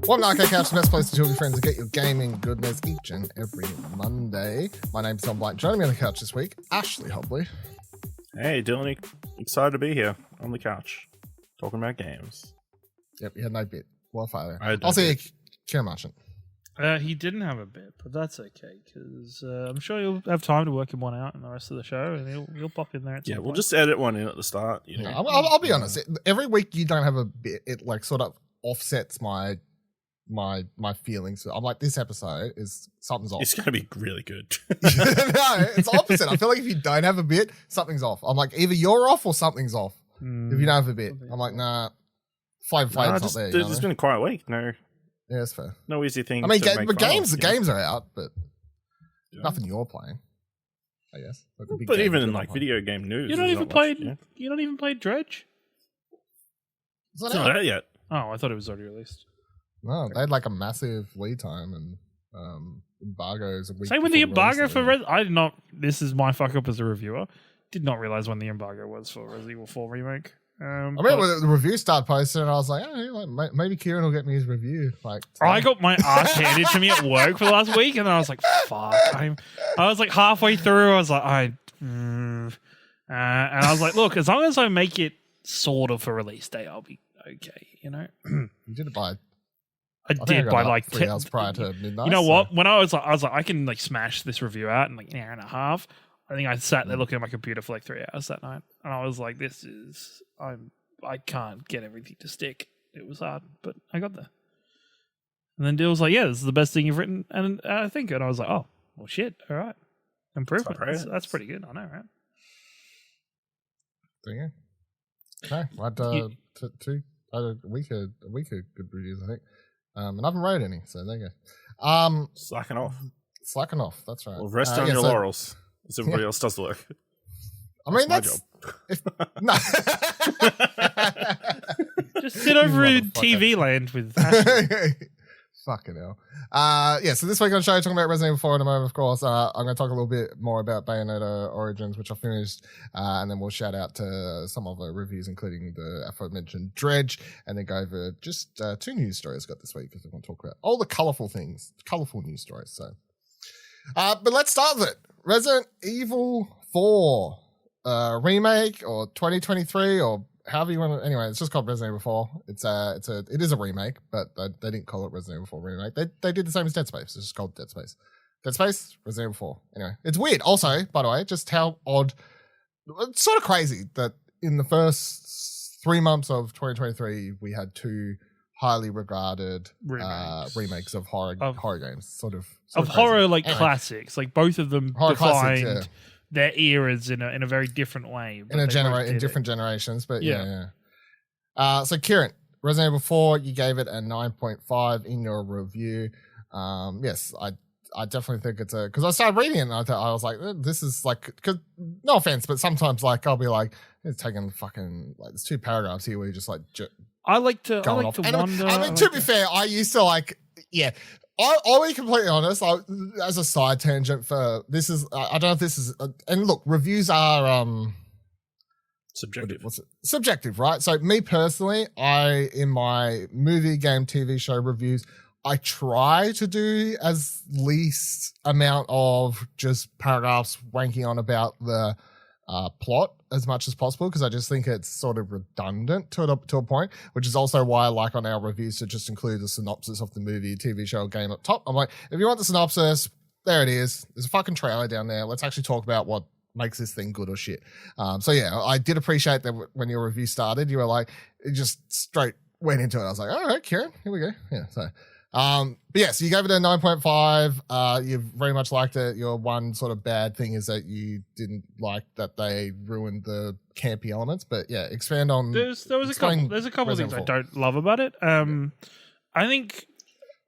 Welcome to Arcade Couch, the best place to chill with your friends and get your gaming goodness each and every Monday. My name's Tom Blight. Joining me on the couch this week, Ashley Hobley. Hey, Dylan, excited to be here on the couch, talking about games. Yep, you had no bit. Well, failure. I'll see you, Kieran Marchant. He didn't have a bit, but that's okay, because I'm sure you'll have time to work him one out in the rest of the show, and he'll pop in there at some Yeah, we'll point. just edit one in at the start. You know? Yeah, I'll be honest. Every week you don't have a bit, it like sort of offsets my feelings. I'm like, this episode is something's off. It's going to be really good. No, it's opposite. I feel like if you don't have a bit, something's off. I'm like, either you're off or something's off. If you don't have a bit, I'm like, nah, Flavor's not there. It's just been a quiet week. No, yeah, that's fair. no easy thing. I mean, to make but fun games, of, the yeah. games are out, but Yeah. nothing you're playing. I guess. Like the big But games even you're in not like playing. video game news, You don't there's even not played. much, yeah. You don't even played Dredge. Is that It's out? not out yet. Oh, I thought it was already released. No, they had like a massive lead time and embargoes. A week Same with the before embargo release for date. I did not. This is my fuck up as a reviewer. Did not realize when the embargo was for Resident Evil 4 remake. I remember the review started posting, and I was like, oh, like, maybe Kieran will get me his review. Like, I got my ass handed to me at work for the last week, and then I was like, "Fuck!" I was like halfway through. I was like, and I was like, "Look, as long as I make it sort of a release date, I'll be okay." You know, you did it by. I think did got by it like 3 hours prior to midnight. You know so- what? When I was like, I can like smash this review out in like an hour and a half. I think I sat there looking at my computer for like 3 hours that night, and I was like, I can't get everything to stick. It was hard, but I got there. And then Dill was like, "Yeah, this is the best thing you've written," and I think, and I was like, "Oh, well, shit, all right, improvement. That's pretty good. I know, right?" There you go. Okay, I had a week of good reviews, I think. And I haven't wrote any, so there you go. Slacking off. Slacking off, that's right. Well, rest on your laurels, as everybody else does the work. I mean, my that's job. no. Just sit over in Motherfucker. TV land with. Ashley. Fucking hell. Yeah, so this week on the show, talking about Resident Evil 4 in a moment, of course. I'm going to talk a little bit more about Bayonetta Origins, which I finished, and then we'll shout out to some of the reviews, including the aforementioned Dredge, and then go over just 2 news stories I got this week, because I want to talk about all the colourful things, colourful news stories. So, but let's start with it. Resident Evil 4 remake, or 2023, or however you want to. Anyway, it's just called Resident Evil 4. It is a remake, but they didn't call it Resident Evil 4 remake. They did the same as Dead Space. It's just called Dead Space. Dead Space, Resident Evil 4. Anyway, it's weird. Also, by the way, just how odd. It's sort of crazy that in the first 3 months of 2023, we had 2 highly regarded remakes of horror games. Sort of Of crazy. horror, like Anyway, classics, like both of them horror defined classics, their eras in a very different way. but in they both in did different it. generations, but Yeah. yeah. So Kieran, Resident Evil 4, you gave it a 9.5 in your review. Yes, I definitely think it's because I started reading it and I was like, this is like, because no offense, but sometimes like I'll be like, it's taking fucking like there's 2 paragraphs here where you just like I like to going wonder. I mean, to be fair, I used to like, yeah. I'll be completely honest. As a side tangent for this is, I don't know if this is, and look, reviews are Subjective. what's it? Subjective, right? So me personally, in my movie, game, TV show reviews, I try to do as least amount of just paragraphs wanking on about the plot as much as possible, because I just think it's sort of redundant to a point, which is also why I like on our reviews to just include the synopsis of the movie, TV show, or game up top. I'm like, if you want the synopsis, there it is. There's a fucking trailer down there. Let's actually talk about what makes this thing good or shit. So yeah, I did appreciate that when your review started, you were like, it just straight went into it. I was like, all right, Kieran, here we go. Yeah, so but yeah, so you gave it a 9.5. You very much liked it. Your one sort of bad thing is that you didn't like that they ruined the campy elements. But yeah, expand on. There's a couple of things I don't love about it. I think,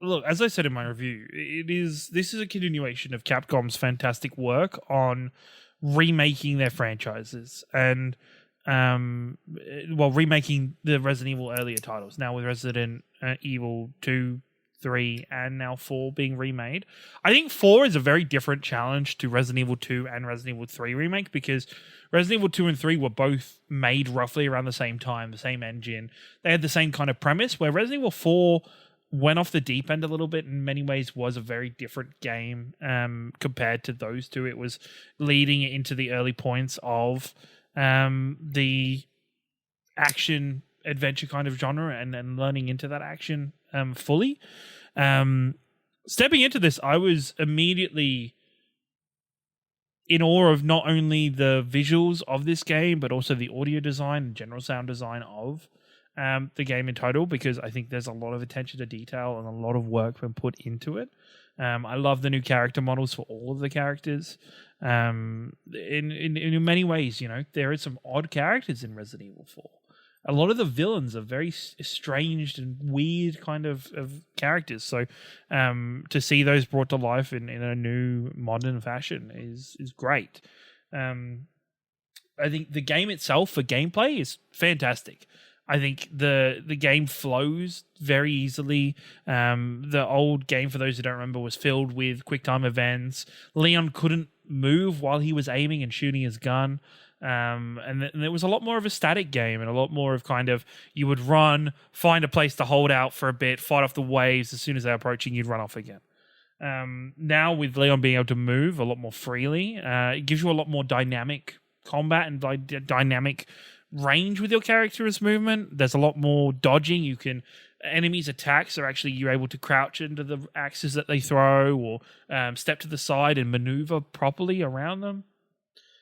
look, as I said in my review, this is a continuation of Capcom's fantastic work on remaking their franchises and remaking the Resident Evil earlier titles. Now with Resident Evil 2, 3, and now 4 being remade. I think 4 is a very different challenge to Resident Evil 2 and Resident Evil 3 remake, because Resident Evil 2 and 3 were both made roughly around the same time, the same engine. They had the same kind of premise, where Resident Evil 4 went off the deep end a little bit. In many ways, was a very different game compared to those two. It was leading into the early points of the action adventure kind of genre and learning into that action fully. Stepping into this, I was immediately in awe of not only the visuals of this game, but also the audio design and general sound design of the game in total, because I think there's a lot of attention to detail and a lot of work been put into it. I love the new character models for all of the characters. In many ways, there are some odd characters in Resident Evil 4. A lot of the villains are very estranged and weird kind of characters. So to see those brought to life in a new modern fashion is great. I think the game itself for gameplay is fantastic. I think the game flows very easily. The old game, for those who don't remember, was filled with QuickTime events. Leon couldn't move while he was aiming and shooting his gun. And there was a lot more of a static game and a lot more of kind of you would run, find a place to hold out for a bit, fight off the waves. As soon as they're approaching, you'd run off again. Now with Leon being able to move a lot more freely, it gives you a lot more dynamic combat and dynamic range with your character's movement. There's a lot more dodging. Enemies' attacks are actually, you're able to crouch into the axes that they throw or step to the side and maneuver properly around them.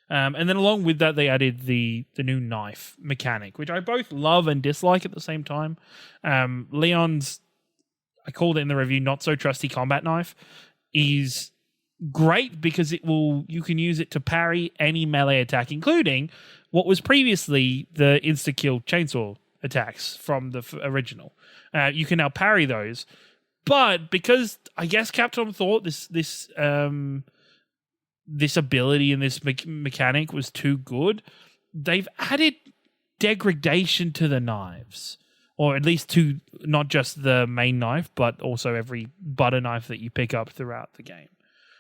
And then along with that, they added the new knife mechanic, which I both love and dislike at the same time. Leon's, I called it in the review, not so trusty combat knife, is great because you can use it to parry any melee attack, including what was previously the insta-kill chainsaw attacks from the original. You can now parry those. But because I guess Capcom thought this ability and this mechanic was too good, they've added degradation to the knives, or at least to not just the main knife, but also every butter knife that you pick up throughout the game.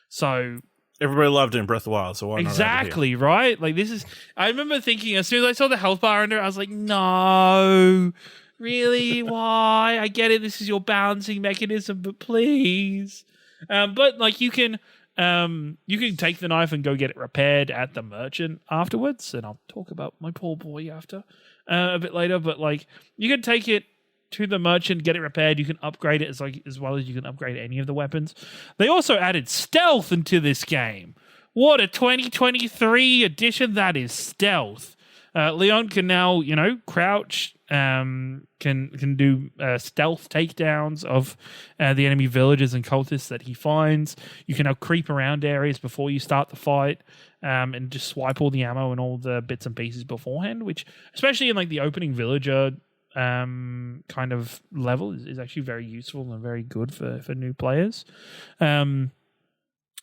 So everybody loved it in Breath of the Wild, so why not? Exactly, right? Like this is. I remember thinking as soon as I saw the health bar under it, I was like, no. Really? Why? I get it. This is your balancing mechanism, but please. But like you can take the knife and go get it repaired at the merchant afterwards, and I'll talk about my poor boy after a bit later. But like you can take it to the merchant, get it repaired. You can upgrade it as well as you can upgrade any of the weapons. They also added stealth into this game. What a 2023 edition that is, stealth. Leon can now, crouch, can do stealth takedowns of the enemy villagers and cultists that he finds. You can now creep around areas before you start the fight, and just swipe all the ammo and all the bits and pieces beforehand, which, especially in like the opening villager kind of level, is actually very useful and very good for new players. And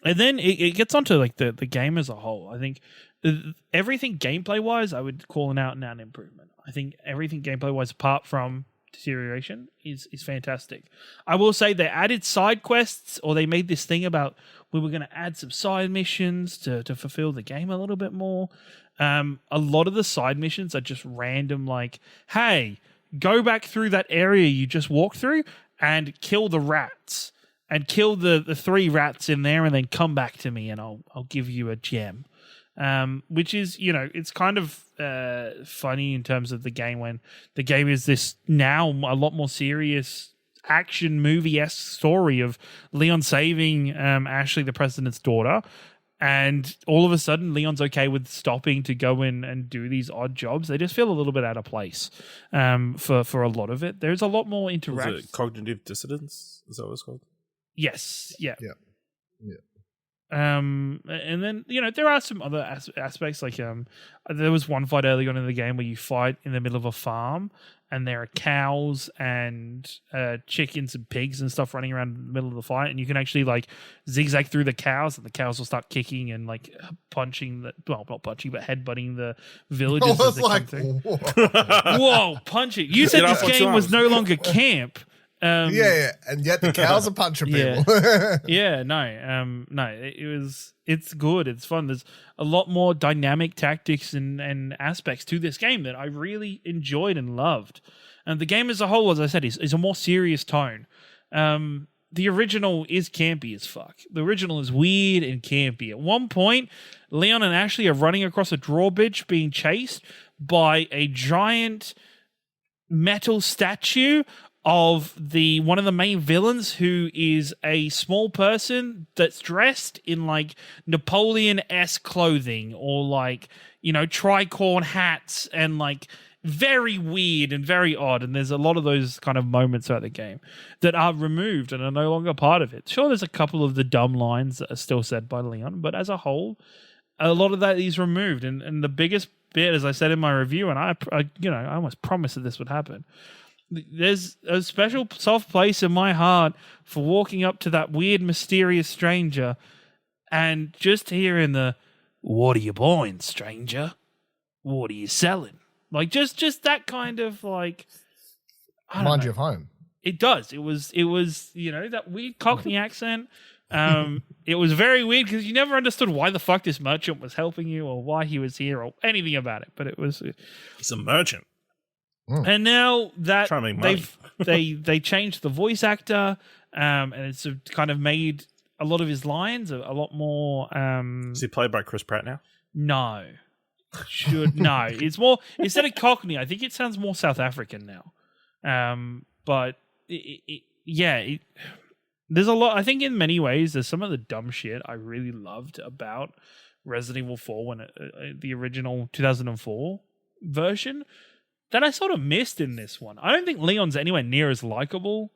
then it gets onto like the game as a whole. I think everything gameplay wise, I would call an out and out improvement. I think everything gameplay wise, apart from deterioration, is fantastic. I will say they added side quests, or they made this thing about we were going to add some side missions to fulfill the game a little bit more. A lot of the side missions are just random, like, hey, go back through that area you just walked through and kill the rats. And kill the 3 rats in there and then come back to me and I'll give you a gem. Which is, it's kind of funny in terms of the game when the game is this now a lot more serious action movie-esque story of Leon saving Ashley, the president's daughter. And all of a sudden, Leon's okay with stopping to go in and do these odd jobs. They just feel a little bit out of place for a lot of it. There's a lot more interaction. Is it cognitive dissonance? Is that what it's called? Yes. Yeah. Yeah. And then there are some other aspects like there was one fight early on in the game where you fight in the middle of a farm and there are cows and chickens and pigs and stuff running around in the middle of the fight, and you can actually like zigzag through the cows and the cows will start kicking and like punching not punching but headbutting the villagers as they come through. Whoa, punching! You said this game was no longer camp. And yet the cows are punching people. It's good. It's fun. There's a lot more dynamic tactics and aspects to this game that I really enjoyed and loved. And the game as a whole, as I said, is a more serious tone. The original is campy as fuck. The original is weird and campy. At one point, Leon and Ashley are running across a drawbridge being chased by a giant metal statue of one of the main villains, who is a small person that's dressed in like Napoleon-esque clothing, or like, tricorn hats, and like very weird and very odd. And there's a lot of those kind of moments throughout the game that are removed and are no longer part of it. Sure, there's a couple of the dumb lines that are still said by Leon, but as a whole, a lot of that is removed. And the biggest bit, as I said in my review, and I almost promised that this would happen, there's a special soft place in my heart for walking up to that weird, mysterious stranger and just hearing the, "What are you buying, stranger? What are you selling?" Like, just that kind of, like, Mind you of home. It does. It was that weird Cockney accent. It was very weird because you never understood why the fuck this merchant was helping you, or why he was here, or anything about it. But it was... He's a merchant. And now that they changed the voice actor, and it's kind of made a lot of his lines a lot more... Is he played by Chris Pratt now? No. No. It's more, instead of Cockney, I think it sounds more South African now. But there's a lot. I think in many ways, there's some of the dumb shit I really loved about Resident Evil 4 when the original 2004 version that I sort of missed in this one. I don't think Leon's anywhere near as likable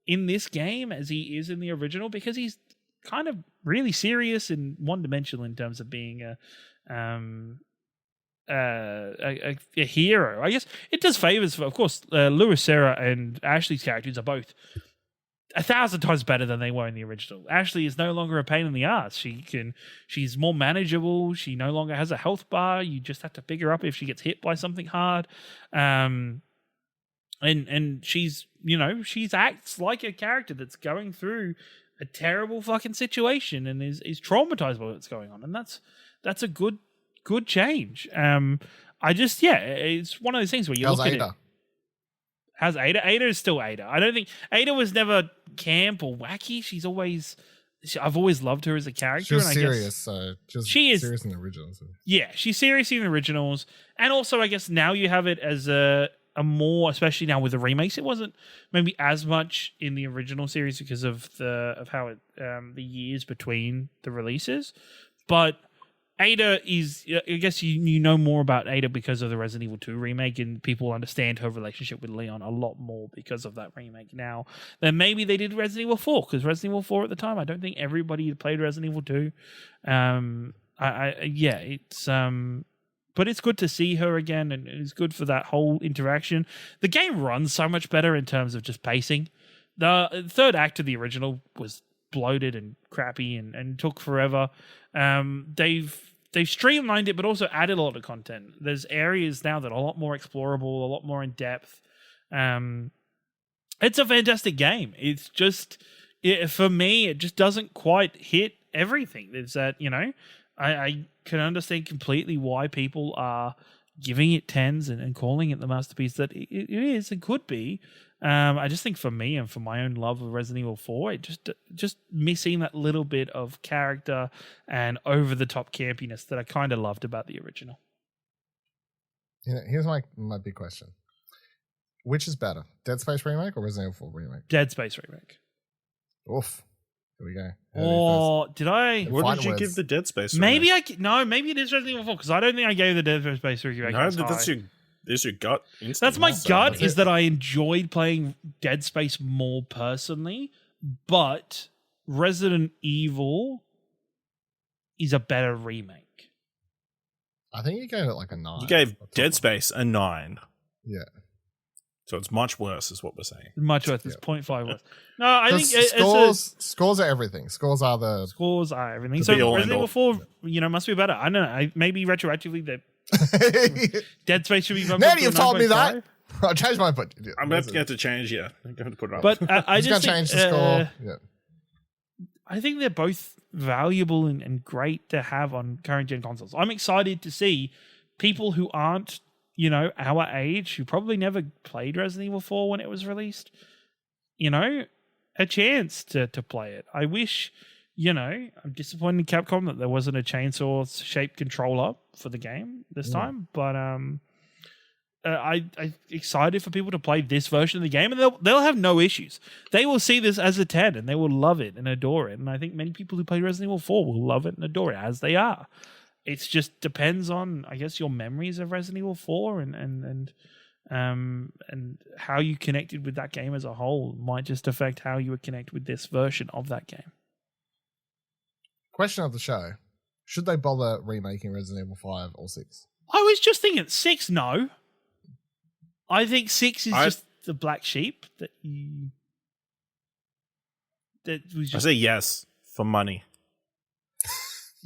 in this game as he is in the original, because he's kind of really serious and one-dimensional in terms of being a hero. I guess it does favors for, of course, Louis, Sarah, and Ashley's characters are both 1,000 times better than they were in the original. Ashley is no longer a pain in the ass. She's more manageable. She no longer has a health bar. You just have to pick her up if she gets hit by something hard. And she's acts like a character that's going through a terrible fucking situation and is traumatized by what's going on. And that's a good change. It's one of those things where you look at it. How's Ada? Ada is still Ada. I don't think Ada was never camp or wacky. I've always loved her as a character. She was serious, she is serious in the originals. Yeah, she's serious in the originals, and also I guess now you have it as a more, especially now with the remakes. It wasn't maybe as much in the original series because of how it the years between the releases, but Ada is, I guess you know more about Ada because of the Resident Evil 2 remake, and people understand her relationship with Leon a lot more because of that remake now than maybe they did Resident Evil 4, because Resident Evil 4 at the time, I don't think everybody played Resident Evil 2. But it's good to see her again, and it's good for that whole interaction. The game runs so much better in terms of just pacing. The third act of the original was bloated and crappy and took forever. They've streamlined it, but also added a lot of content. There's areas now that are a lot more explorable, a lot more in depth. It's a fantastic game. It's just, for me, it just doesn't quite hit everything. There's that, I can understand completely why people are giving it 10s and calling it the masterpiece that it is and could be. I just think for me and for my own love of Resident Evil 4, it just missing that little bit of character and over-the-top campiness that I kind of loved about the original. Here's my big question. Which is better, Dead Space Remake or Resident Evil 4 Remake? Dead Space Remake. Oof. Here we go. Or did I? What did you give the Dead Space Maybe remake? Maybe it is Resident Evil 4, because I don't think I gave the Dead Space Remake. No, that's your gut instinct. That's my gut, is that I enjoyed playing Dead Space more personally, but Resident Evil is a better remake. I think you gave it like a 9. You gave Dead Space a 9. Yeah. So it's much worse, is what we're saying. Much worse. It's 0.5 worse. No, I think scores are everything. Scores are everything. So Resident Evil 4, must be better. I don't know. Maybe retroactively that Dead Space should be bumped. Now you've told me that. I'll change my put. I'm going to get to change. Yeah, I'm going to put it up. But I just change the score. Yeah. I think they're both valuable and great to have on current gen consoles. I'm excited to see people who aren't, our age, who probably never played Resident Evil 4 when it was released, a chance to play it. I wish, I'm disappointed in Capcom that there wasn't a chainsaw-shaped controller for the game this time, but I'm excited for people to play this version of the game, and they'll have no issues. They will see this as a 10, and they will love it and adore it. And I think many people who play Resident Evil 4 will love it and adore it, as they are. It just depends on, I guess, your memories of Resident Evil 4 and how you connected with that game as a whole might just affect how you would connect with this version of that game. Question of the show: should they bother remaking Resident Evil 5 or 6? I was just thinking 6. No, I think 6 is just the black sheep that was just. I say yes for money.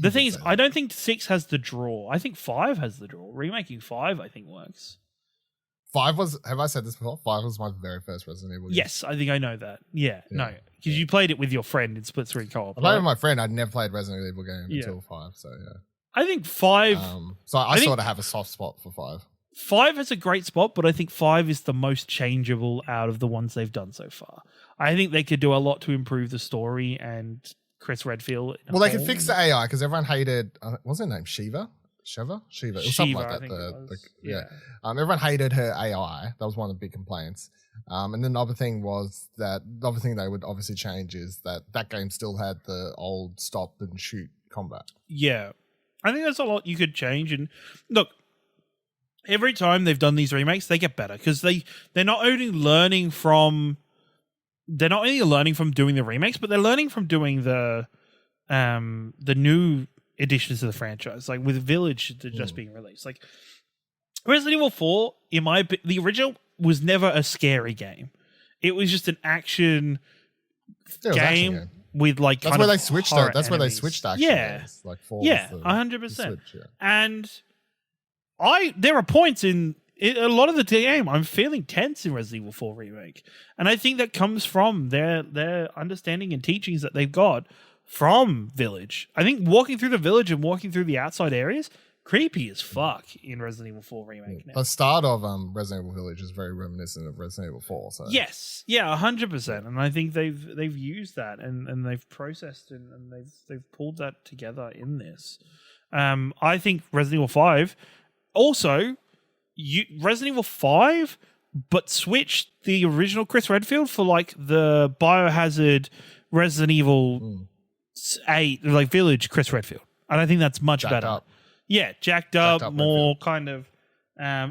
The thing is, I don't think 6 has the draw. I think 5 has the draw. Remaking 5, I think, works. 5 was, have I said this before? 5 was my very first Resident Evil game. Yes, I think I know that. Yeah. No, because you played it with your friend in split screen co-op. I played with my friend. I'd never played Resident Evil game until 5, so yeah. I think 5... so I sort of have a soft spot for 5. 5 has a great spot, but I think 5 is the most changeable out of the ones they've done so far. I think they could do a lot to improve the story and Chris Redfield. Well, they could fix the AI because everyone hated... what was her name? Shiva? It was something like that. Everyone hated her AI. That was one of the big complaints. And then the other thing was that the other thing they would obviously change is that game still had the old stop and shoot combat. Yeah. I think there's a lot you could change. And look, every time they've done these remakes, they get better because they're not only learning from doing the remakes, but they're learning from doing the new additions to the franchise, like with Village just being released. Like Resident Evil 4, the original was never a scary game. It was just an action game with like that's where they switched. That's where they switched. Action games. Like 4. 100%. And there are points in a lot of the game I'm feeling tense in Resident Evil 4 remake, and I think that comes from their understanding and teachings that they've got from Village. I think walking through the village and walking through the outside areas, creepy as fuck in Resident Evil 4 remake now. The start of Resident Evil Village is very reminiscent of Resident Evil 4. So yes, 100%, and I think they've used that and they've processed and they've pulled that together in this. I think Resident Evil 5 also Resident Evil 5, but switched the original Chris Redfield for like the Biohazard Resident Evil 8, like Village Chris Redfield. And I think that's much jacked better. Up. Yeah, jacked up more Redfield. Kind of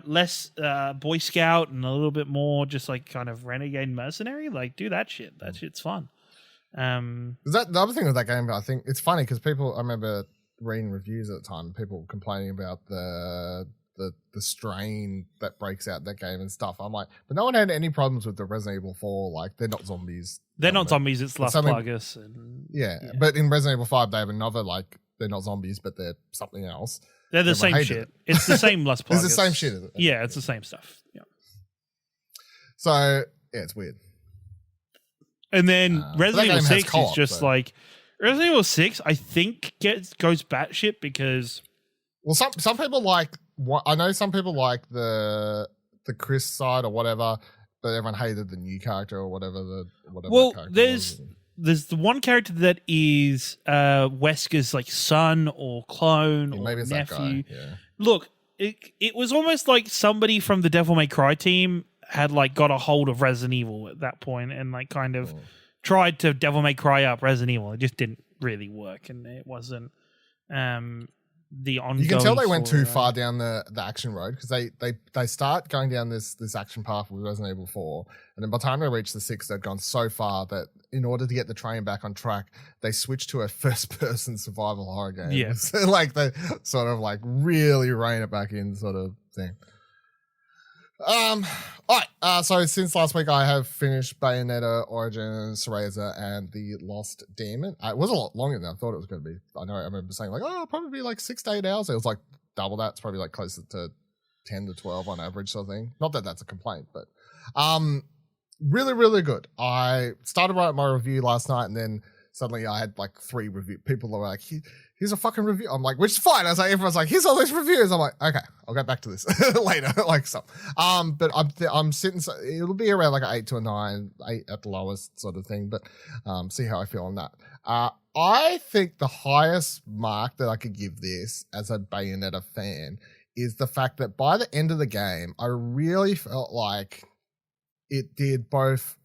less Boy Scout and a little bit more just like kind of renegade mercenary. Like do that shit. That shit's fun. The other thing with that game, I think it's funny because I remember reading reviews at the time, people complaining about the strain that breaks out that game and stuff. I'm like, but no one had any problems with the Resident Evil 4. Like, they're not zombies. They're not zombies. It's Las Plagas. Yeah, but in Resident Evil 5, they have another, like, they're not zombies, but they're something else. They're the same shit. It's the same Las Plagas. It's the same shit, is it? Yeah, it's the same stuff. Yeah. So, yeah, it's weird. And then Resident Evil 6 is just like... Resident Evil 6, I think, goes batshit because... Well, some people like... I know some people like the Chris side or whatever, but everyone hated the new character or whatever. Well, there's the one character that is Wesker's like son or clone or maybe it's nephew. That guy. Yeah. Look, it was almost like somebody from the Devil May Cry team had like got a hold of Resident Evil at that point and like kind of tried to Devil May Cry up Resident Evil. It just didn't really work, and it wasn't. The ongoing. You can tell they went too far down the action road because they start going down this action path with Resident Evil 4, and then by the time they reach the 6, they've gone so far that in order to get the train back on track, they switch to a first-person survival horror game. Yeah, so like they sort of like really rein it back in, sort of thing. All right. So since last week, I have finished Bayonetta, Origins, Cereza, and the Lost Demon. It was a lot longer than I thought it was going to be. I remember saying like, it'll probably be like 6 to 8 hours. It was like double that. It's probably like closer to 10 to 12 on average, sort of thing. Not that that's a complaint, but really, really good. I started writing my review last night and then suddenly I had like 3 review people that were like, here's a fucking review. I'm like, which is fine. I was like, everyone's like, here's all these reviews. I'm like, okay, I'll get back to this later. Like, so, but I'm sitting, it'll be around like an 8 to a 9, 8 at the lowest sort of thing, but see how I feel on that. I think the highest mark that I could give this as a Bayonetta fan is the fact that by the end of the game, I really felt like it did both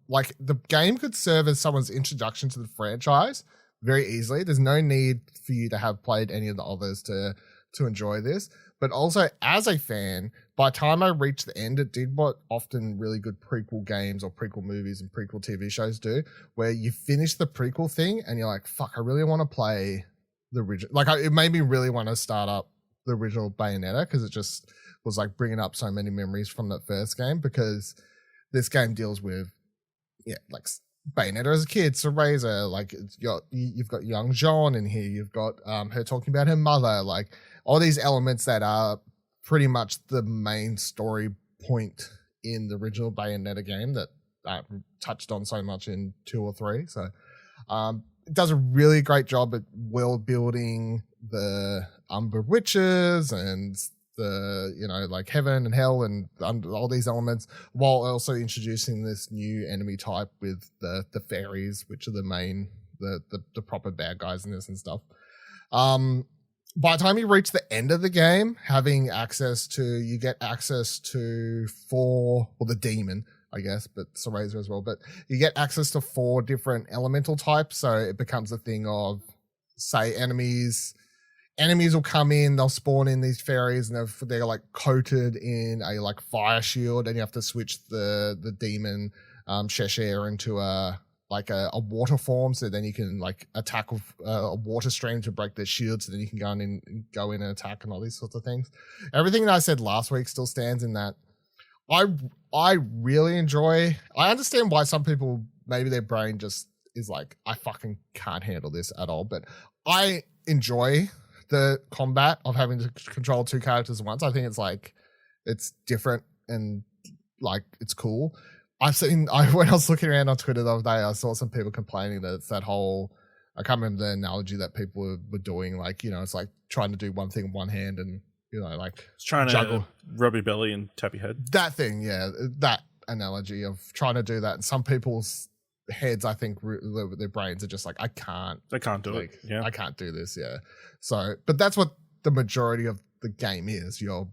like the game could serve as someone's introduction to the franchise very easily. There's no need for you to have played any of the others to enjoy this. But also as a fan, by the time I reached the end, it did what often really good prequel games or prequel movies and prequel TV shows do, where you finish the prequel thing and you're like, fuck, I really want to play the original. Like it made me really want to start up the original Bayonetta because it just was like bringing up so many memories from that first game, because this game deals with, like Bayonetta as a kid, Cereza, like you've got young Jean in here, you've got her talking about her mother, like all these elements that are pretty much the main story point in the original Bayonetta game that touched on so much in 2 or 3. So it does a really great job at world building the Umber Witches and the like heaven and hell and all these elements, while also introducing this new enemy type with the fairies, which are the main the proper bad guys in this and stuff. By the time you reach the end of the game, you get access to 4, well, the demon, I guess, but Cereza as well, but you get access to 4 different elemental types. So it becomes a thing of, say, enemies will come in, they'll spawn in these fairies, and they're like coated in a like fire shield, and you have to switch the demon Cheshire into a water form, so then you can like attack with a water stream to break their shield, so then you can go in and attack and all these sorts of things. Everything that I said last week still stands in that. I really enjoy. I understand why some people, maybe their brain just is like, I fucking can't handle this at all, but I enjoy the combat of having to control 2 characters at once. I think it's different and like it's cool. When I was looking around on Twitter the other day, I saw some people complaining that it's that whole, I can't remember the analogy that people were doing, like, it's like trying to do one thing with one hand and, like it's trying juggle. To rub your belly and tap your head. That thing, yeah, that analogy of trying to do that. And some people's heads, I think their brains are just like, I can't do it. Yeah, I can't do this. Yeah. So, but that's what the majority of the game is. You'll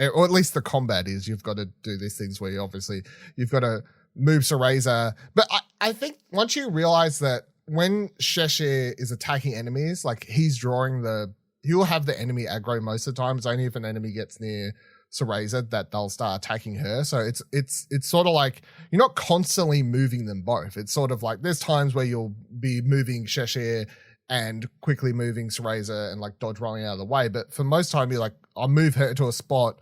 or at least the combat is, you've got to do these things where you've got to move Cereza. But I think once you realize that when Cheshire is attacking enemies, like he'll have the enemy aggro most of the time. It's only if an enemy gets near Cereza that they'll start attacking her. So it's sort of like you're not constantly moving them both. It's sort of like there's times where you'll be moving Cheshire and quickly moving Cereza and like dodge rolling out of the way. But for most time, you're like, I'll move her to a spot.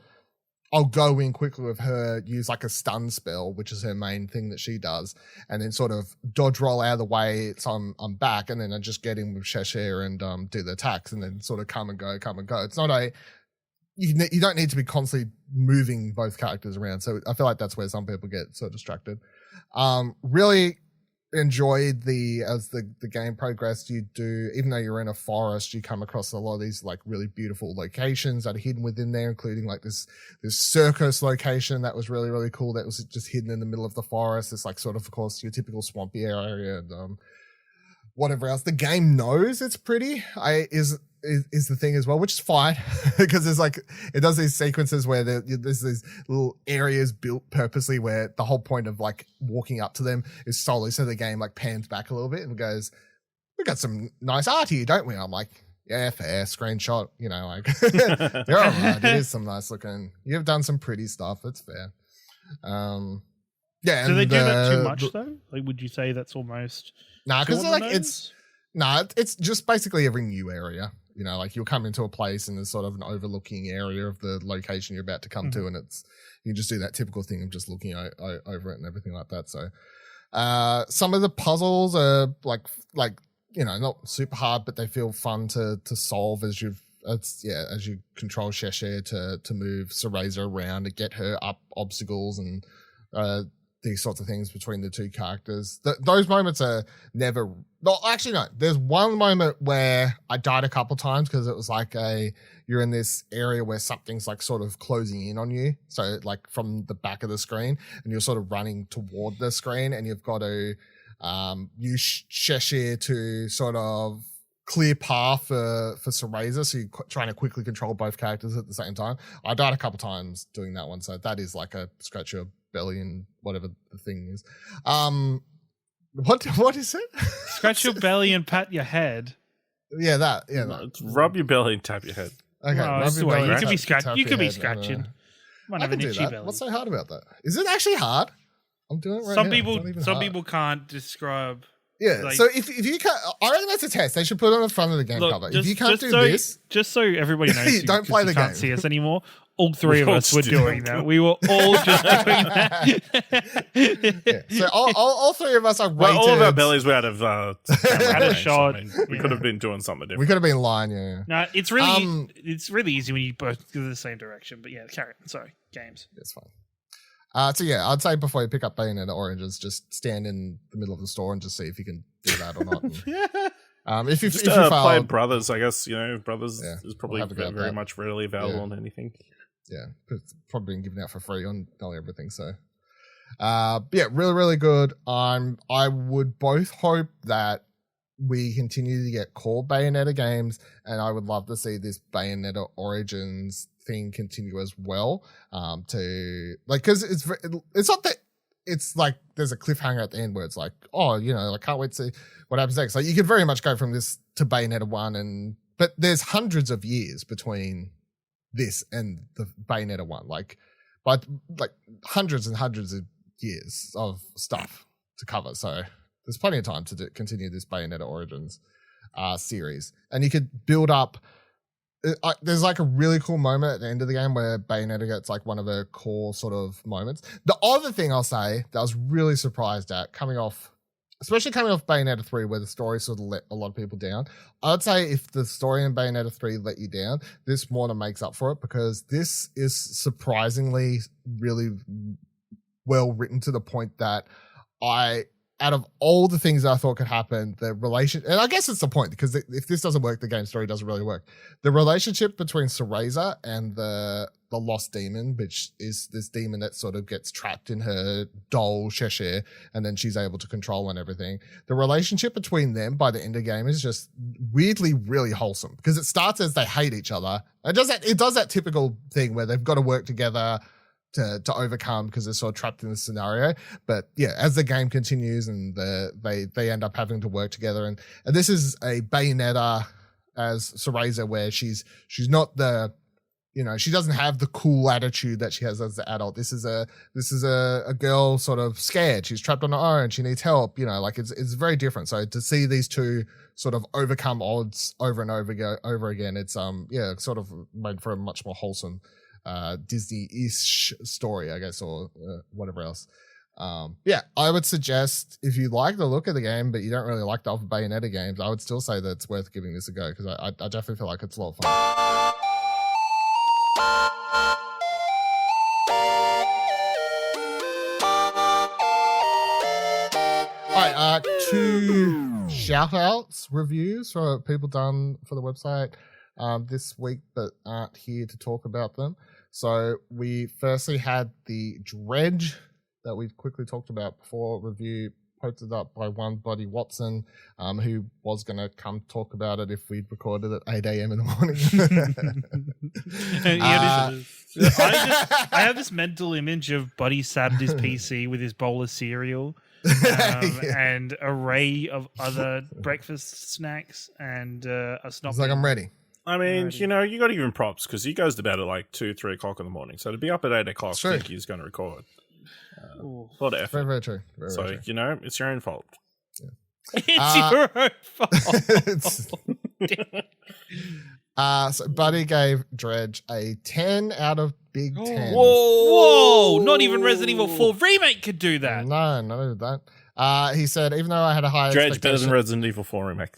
I'll go in quickly with her, use like a stun spell, which is her main thing that she does, and then sort of dodge roll out of the way. So I'm back, and then I just get in with Cheshire and do the attacks, and then sort of come and go. It's not you don't need to be constantly moving both characters around. So I feel like that's where some people get so distracted. Really enjoyed as the game progressed, even though you're in a forest, you come across a lot of these like really beautiful locations that are hidden within there, including like this circus location that was really, really cool, that was just hidden in the middle of the forest. It's like sort of course your typical swampy area and whatever else. The game knows it's pretty is the thing as well, which is fine because there's like, it does these sequences where there's these little areas built purposely where the whole point of like walking up to them is solely so the game like pans back a little bit and goes, we got some nice art here, don't we? I'm like, yeah, fair, screenshot, like they're all right. It is some nice looking, you've done some pretty stuff, it's fair. Yeah. Do they do that too much though? Like, would you say that's almost because like it's just basically every new area. Like you'll come into a place and there's sort of an overlooking area of the location you're about to come to, and you just do that typical thing of just looking over it and everything like that. So some of the puzzles are like not super hard, but they feel fun to solve as you control Cheshire to move Cereza around to get her up obstacles and these sorts of things between the two characters. Those moments are never. No, actually, no. There's one moment where I died a couple times because it was like you're in this area where something's like sort of closing in on you. So like from the back of the screen, and you're sort of running toward the screen, and you've got to use Cheshire to sort of clear path for Cereza, so you're trying to quickly control both characters at the same time. I died a couple times doing that one, so that is like a scratch your belly and whatever the thing is. What is it? Scratch your belly and pat your head. Yeah, that. Yeah, No, that. it's rub your belly and tap your head. Okay, No, rub that's your the way. belly You and could be tap you could your be head. scratching. Might I have can an do itchy that. belly. What's so hard about that? Is it actually hard? I'm doing it right Some now. It's not even hard. people can't describe. Yeah, like- so if you can't, I reckon that's a test. They should put it on the front of the game cover. If you can't do this, just so everybody knows, Don't play the can't game. see us anymore. All three of all us were still doing that. We were all just doing that. yeah. So all three of us are Well, weighted. all of our bellies were out of Out of range, shot. I mean, we Yeah. could have been doing something We different. could have been lying. Yeah. No, it's really easy when you both go the same direction. But yeah, carry on. Sorry, games. It's fine. So yeah, I'd say before you pick up Bayonetta Oranges, just stand in the middle of the store and just see if you can do that or not. And, if you Just if you play fail, Brothers, I guess. Brothers Yeah, is probably we'll have to go with very that. much readily available Yeah. on anything. yeah, it's probably been given out for free on nearly everything. So, yeah, really, really good. I would both hope that we continue to get core Bayonetta games, and I would love to see this Bayonetta Origins thing continue as well. Because it's not that it's like there's a cliffhanger at the end where it's like, oh, I can't wait to see what happens next. Like you could very much go from this to Bayonetta 1, but there's hundreds of years between this and the Bayonetta 1, like hundreds and hundreds of years of stuff to cover. So there's plenty of time to continue this Bayonetta Origins series, and you could build up. There's like a really cool moment at the end of the game where Bayonetta gets like one of her core sort of moments. The other thing I'll say that I was really surprised at especially coming off Bayonetta 3 where the story sort of let a lot of people down. I'd say if the story in Bayonetta 3 let you down, this more than makes up for it, because this is surprisingly really well written to the point that out of all the things that I thought could happen, the relation, and I guess it's the point, because if this doesn't work, the game story doesn't really work. The relationship between Cereza and the lost demon, which is this demon that sort of gets trapped in her doll Cheshire, and then she's able to control and everything. The relationship between them by the end of the game is just weirdly really wholesome, because it starts as they hate each other. It does that typical thing where they've got to work together to overcome because they're sort of trapped in this scenario. But yeah, as the game continues and they end up having to work together, and this is a Bayonetta as Cereza where she's not the, she doesn't have the cool attitude that she has as an adult. This is a girl sort of scared. She's trapped on her own. She needs help. It's very different. So to see these two sort of overcome odds over and over again, it's sort of made for a much more wholesome Disney-ish story, I guess, or whatever else. I would suggest, if you like the look of the game but you don't really like the other Bayonetta games, I would still say that it's worth giving this a go, because I definitely feel like it's a lot of fun. Alright, 2 shout-outs, reviews for people done for the website this week but aren't here to talk about them. So we firstly had the Dredge that we've quickly talked about before, review posted up by one Buddy Watson, who was going to come talk about it if we'd recorded at 8 a.m. in the morning. I have this mental image of Buddy sat at his PC with his bowl of cereal and array of other breakfast snacks and a snot. It's like, I'm ready. I mean, you got to give him props, because he goes to bed at like 2-3 o'clock in the morning. So to be up at 8 o'clock, I think he's going to record. A lot of effort. Very, very true. Very, So, very true. it's your own fault. It's your own fault. So Buddy gave Dredge a 10 out of Big 10. Whoa! Not even Resident Evil 4 Remake could do that. No, not even that. He said, even though I had a high Dredge expectation... better than Resident Evil 4 Remake.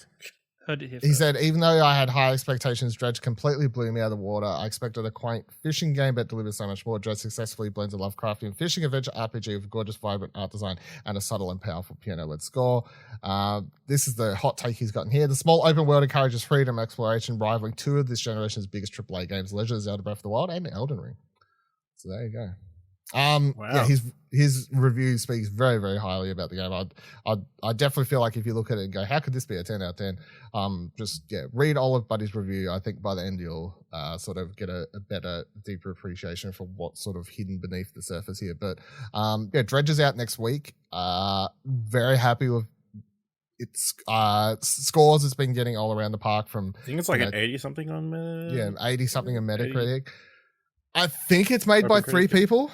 Heard it here He first. said, even though I had high expectations, Dredge completely blew me out of the water. I expected a quaint fishing game, but delivers so much more. Dredge successfully blends a Lovecraftian fishing adventure RPG with gorgeous, vibrant art design and a subtle and powerful piano-led score. This is the hot take he's gotten here. The small open world encourages freedom and exploration, rivaling two of this generation's biggest AAA games, Legend of Zelda Breath of the Wild and Elden Ring. So there you go. Wow. Yeah, his review speaks very, very highly about the game. I definitely feel like if you look at it and go, how could this be a 10 out of 10? Just read all of Buddy's review. I think by the end you'll sort of get a better, deeper appreciation for what's sort of hidden beneath the surface here. But Dredge is out next week. Very happy with its scores it's been getting all around the park from. I think it's like an 80 something on 80 something on Metacritic. I think it's made by 3 people.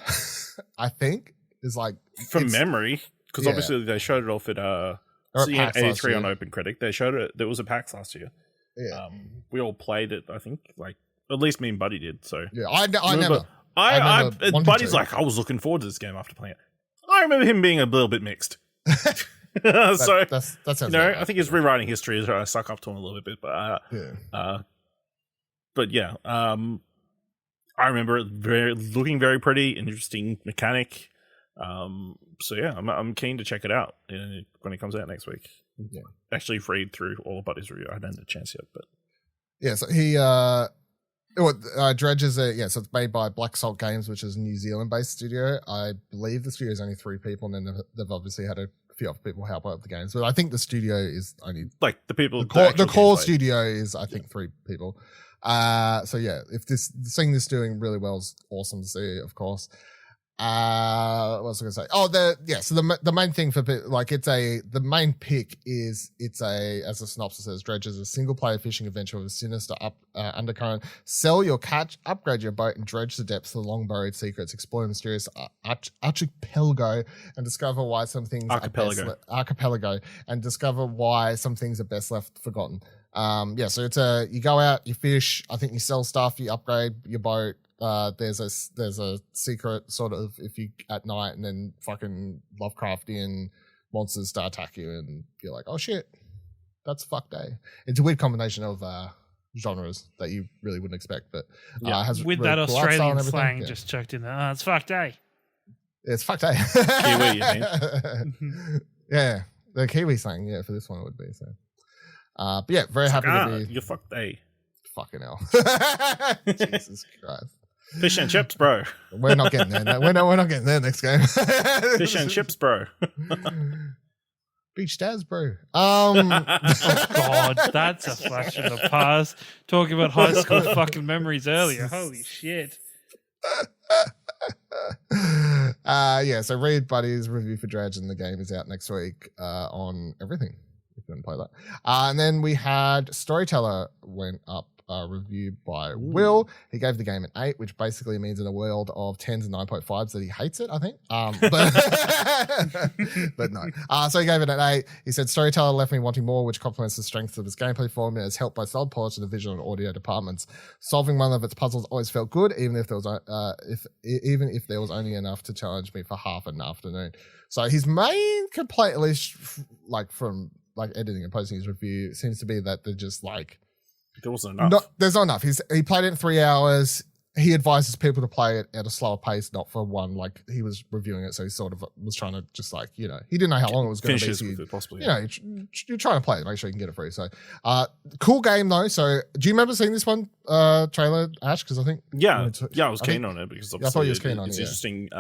I think is like from memory, because obviously they showed it off at PAX 83 on OpenCritic. They showed it. There was a PAX last year. Yeah, we all played it. I think like at least me and Buddy did. So yeah, I never. Buddy's like, I was looking forward to this game after playing it. I remember him being a little bit mixed. That sounds. I think he's rewriting history as I suck up to him a little bit, but I remember it looking very pretty, interesting mechanic. So yeah, I'm keen to check it out when it comes out next week. Yeah, actually read through all of Buddy's review. I haven't had a chance yet, but yeah. So he Dredge is so it's made by Black Salt Games, which is a New Zealand-based studio. I believe the studio is only 3 people, and then they've obviously had a few other people help out the games. But I think the studio is only like the people. The core studio is I think 3 people. So yeah, if this doing really well is awesome to see, of course. What was I going to say? So the main thing for the main pick is as the synopsis says, Dredge is a single player fishing adventure with a sinister undercurrent. Sell your catch, upgrade your boat, and dredge the depths of the long buried secrets. Explore the mysterious archipelago and discover why some things archipelago and discover why some things are best left forgotten. So it's you go out, you fish, I think you sell stuff, you upgrade your boat. There's a secret sort of if you at night and then fucking Lovecraftian monsters start attack you and you're like, oh shit, that's fuck day. It's a weird combination of genres that you really wouldn't expect, but has with really that cool Australian slang just chucked in there. It's fuck day. It's fuck day. Kiwi, you mean? Yeah, the Kiwi slang, for this one it would be so. But yeah, very happy to be. You fucked A. Fucking hell. Jesus Christ. Fish and chips, bro. We're not getting there. We're not getting there next game. Fish and chips, bro. Beach Daz, bro. Oh God, that's a flash in the past. Talking about high school fucking memories earlier. Holy shit. So read Buddy's review for Dredge, and the game is out next week on everything. If you want to play that. And then we had Storyteller went up review by Will. He gave the game an 8, which basically means in a world of 10s and 9.5s that he hates it, I think. But no. So he gave it an 8. He said, Storyteller left me wanting more, which complements the strengths of its gameplay form and has helped by solid polish in the visual and audio departments. Solving one of its puzzles always felt good, even if there was only enough to challenge me for half an afternoon. So his main complaint, at least from editing and posting his review, seems to be that they're just there wasn't enough. There's not enough. He played it in 3 hours. He advises people to play it at a slower pace, not for one. He was reviewing it, so he sort of was trying to just he didn't know how long it was going to be. So possibly. You're trying to play it, make sure you can get it free. So, cool game though. So, do you remember seeing this one trailer, Ash? Because I think I was keen on it because obviously I thought you was keen on it. It's interesting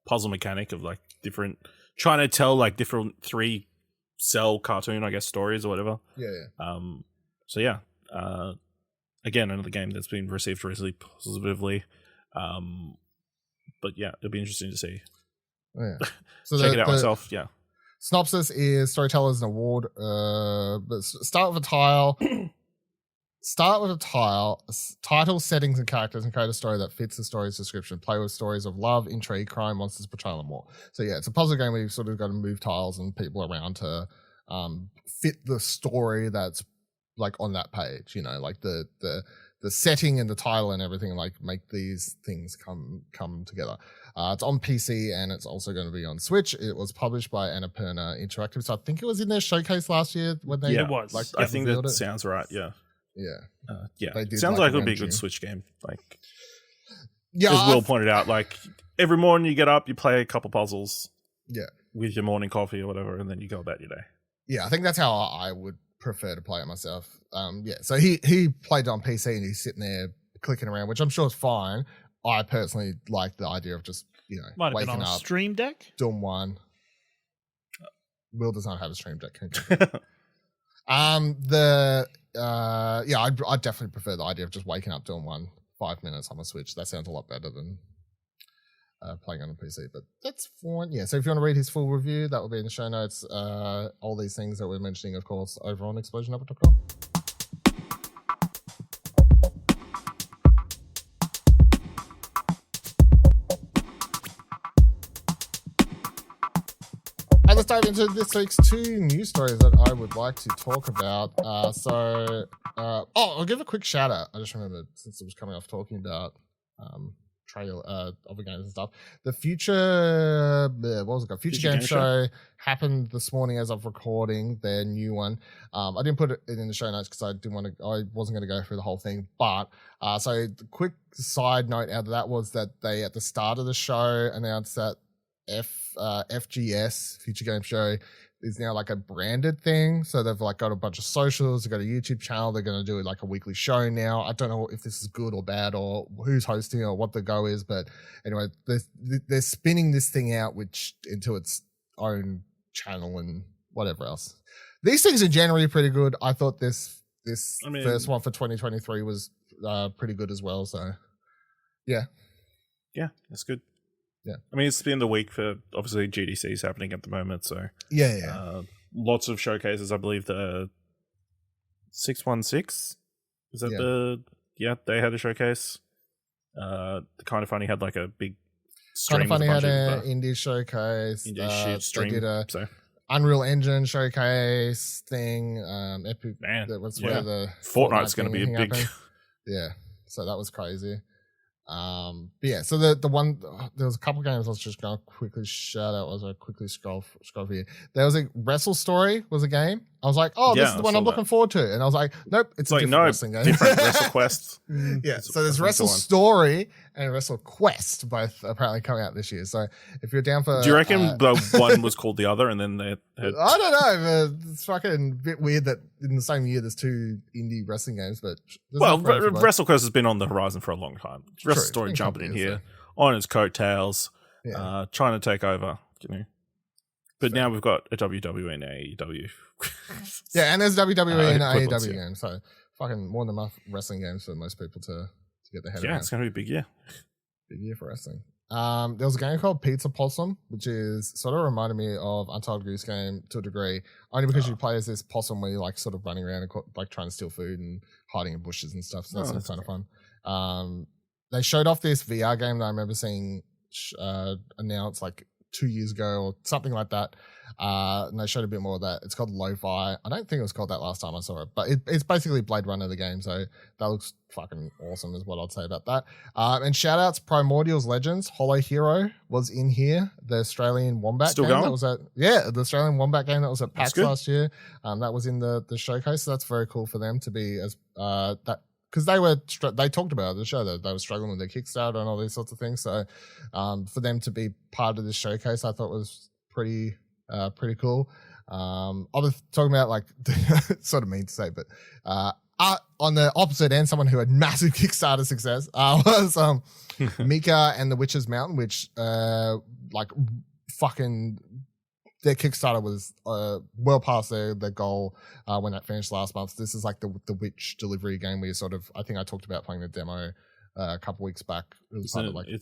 puzzle mechanic of tdifferent, trying to tell different 3-cell cartoon, I guess, stories or whatever. Yeah. So yeah. Again, another game that's been received really positively. But yeah, it'll be interesting to see. Oh, yeah. So check it out myself. Yeah. Synopsis is Storyteller's an award. But start with a tile. Title, settings, and characters, and create a story that fits the story's description. Play with stories of love, intrigue, crime, monsters, betrayal, and more. So yeah, it's a puzzle game where you've sort of got to move tiles and people around to fit the story that's on that page, the setting and the title and everything, like make these things come together. It's on PC and it's also going to be on Switch. It was published by Annapurna Interactive, so I think it was in their showcase last year when they it was. like I think that revealed it. sounds right. Yeah, yeah. It sounds like it'll be a good Switch game. Like, Yeah, as Will pointed out, like every morning you get up, you play a couple puzzles. Yeah. With your morning coffee or whatever, and then you go about your day. Yeah, I think that's how I would prefer to play it myself. So he played it on PC and he's sitting there clicking around, which I'm sure is fine. I personally like the idea of just, Might have waking been on a up, Stream Deck. doing one. Will does not have a Stream Deck. I'd definitely prefer the idea of just waking up, doing 5 minutes on a Switch. That sounds a lot better than playing on a PC, but that's fine. Yeah, so if you want to read his full review, that will be in the show notes. All these things that we're mentioning, of course, over on explosionupper.com. And let's dive into this week's 2 news stories that I would like to talk about. I'll give a quick shout out. I just remembered, since it was coming off talking about trail other games and stuff. The Future Game Show happened this morning as of recording, their new one. I didn't put it in the show notes because I wasn't going to go through the whole thing. But so the quick side note out of that was that they at the start of the show announced that FGS Future Game Show is now like a branded thing. So they've like got a bunch of socials, they've got a YouTube channel, they're going to do like a weekly show now. I don't know if this is good or bad or who's hosting or what the go is, but anyway, they're spinning this thing out into its own channel and whatever else. These things are generally pretty good. I thought this first one for 2023 was pretty good as well. So yeah, that's good. Yeah, I mean, it's been the week for obviously GDC's happening at the moment, so lots of showcases. I believe the 616 is that they had a showcase. The Kind of Funny had like a big stream. Kind of Funny had an indie showcase. Stream. They did a Unreal Engine showcase thing. Epic. Man, where the Fortnite's going to be a big. Yeah, so that was crazy. So the one, there was a couple games I was just going to quickly shout out as I quickly scroll here. There was a Wrestle Story was a game. I was like, this is the one I'm looking forward to. And I was like, nope, it's a different wrestling game. Different Wrestle Quest. So there's Wrestle Story and Wrestle Quest, both apparently coming out this year. So if you're down for... Do you reckon the one was called the other and then they had... I don't know. It's fucking a bit weird that in the same year there's 2 indie wrestling games, but... Wrestle Quest has been on the horizon for a long time. Wrestle Story jumping in here on its coattails, trying to take over, But now we've got a WWE and AEW. And there's WWE and AEW games, so fucking more than enough wrestling games for most people to get their head around. Yeah, it's going to be a big year. Big year for wrestling. There was a game called Pizza Possum, which is sort of reminded me of Untitled Goose Game to a degree, only because you play as this possum where you're like sort of running around and like trying to steal food and hiding in bushes and stuff. So that's kind of fun. They showed off this VR game that I remember seeing announced like 2 years ago or something like that. And they showed a bit more of that. It's called Lo-Fi. I don't think it was called that last time I saw it, but it's basically Blade Runner the game. So that looks fucking awesome is what I'd say about that. And shout outs, Primordials Legends, Hollow Hero was in here. The Australian Wombat Still game. going? That was the Australian Wombat game that was at PAX last year. That was in the showcase. So that's very cool for them to be as that. Because they talked about it at the show that they were struggling with their Kickstarter and all these sorts of things. So for them to be part of this showcase, I thought was pretty cool. I was talking about like sort of mean to say, but on the opposite end, someone who had massive Kickstarter success was Mika and the Witch's Mountain, which fucking. Their Kickstarter was well past their goal when that finished last month. This is like the Witch delivery game where you sort of, I think I talked about playing the demo a couple weeks back. It's